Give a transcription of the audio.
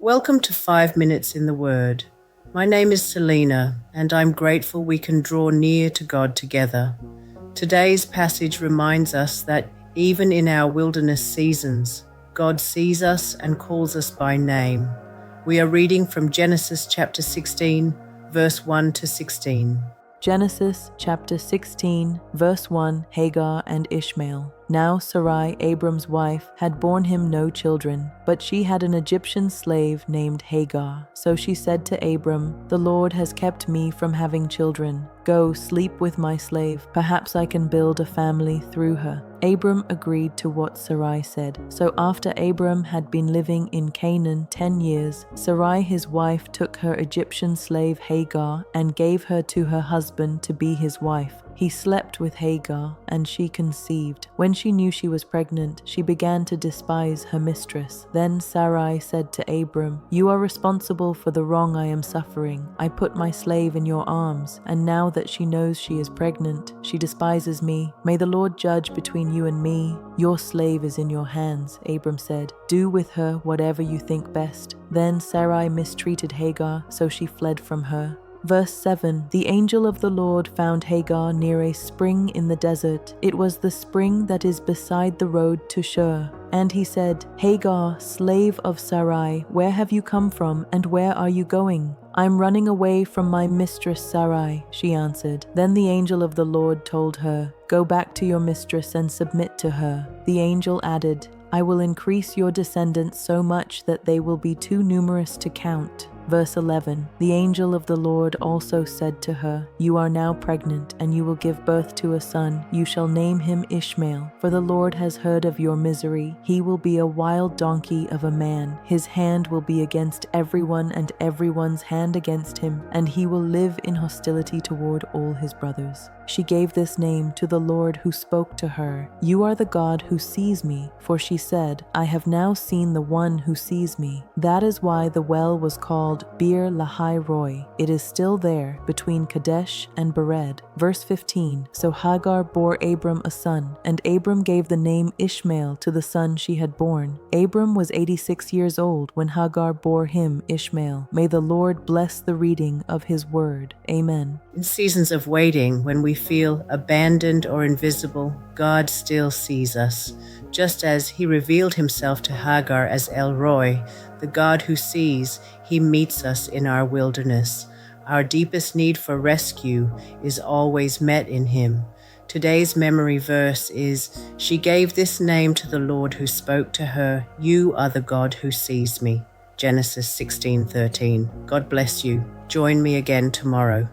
Welcome to 5 Minutes in the Word. My name is Celina, and I'm grateful we can draw near to God together. Today's passage reminds us that even in our wilderness seasons, God sees us and calls us by name. We are reading from Genesis chapter 16, verse 1 to 16. Genesis chapter 16, verse 1, Hagar and Ishmael. Now Sarai, Abram's wife, had borne him no children, but she had an Egyptian slave named Hagar. So she said to Abram, "The Lord has kept me from having children. Go, sleep with my slave. Perhaps I can build a family through her." Abram agreed to what Sarai said. So after Abram had been living in Canaan 10 years, Sarai his wife took her Egyptian slave Hagar and gave her to her husband to be his wife. He slept with Hagar, and she conceived. When she knew she was pregnant, she began to despise her mistress. Then Sarai said to Abram, "You are responsible for the wrong I am suffering. I put my slave in your arms, and now that she knows she is pregnant, she despises me. May the Lord judge between you and me. Your slave is in your hands," Abram said. "Do with her whatever you think best." Then Sarai mistreated Hagar, so she fled from her. Verse 7, the angel of the Lord found Hagar near a spring in the desert. It was the spring that is beside the road to Shur. And he said, "Hagar, slave of Sarai, where have you come from, and where are you going?" "I'm running away from my mistress Sarai," she answered. Then the angel of the Lord told her, "Go back to your mistress and submit to her." The angel added, "I will increase your descendants so much that they will be too numerous to count." Verse 11, the angel of the Lord also said to her, "You are now pregnant, and you will give birth to a son. You shall name him Ishmael, for the Lord has heard of your misery. He will be a wild donkey of a man. His hand will be against everyone and everyone's hand against him, and he will live in hostility toward all his brothers." She gave this name to the Lord who spoke to her, "You are the God who sees me," for she said, "I have now seen the one who sees me." That is why the well was called Bir Lahai Roi. It is still there, between Kadesh and Bered. Verse 15, so Hagar bore Abram a son, and Abram gave the name Ishmael to the son she had born. Abram was 86 years old when Hagar bore him Ishmael. May the Lord bless the reading of his word. Amen. In seasons of waiting, when we feel abandoned or invisible, God still sees us. Just as he revealed himself to Hagar as El Roi, the God who sees, he meets us in our wilderness. Our deepest need for rescue is always met in him. Today's memory verse is, "She gave this name to the Lord who spoke to her, 'You are the God who sees me.'" Genesis 16:13. God bless you. Join me again tomorrow.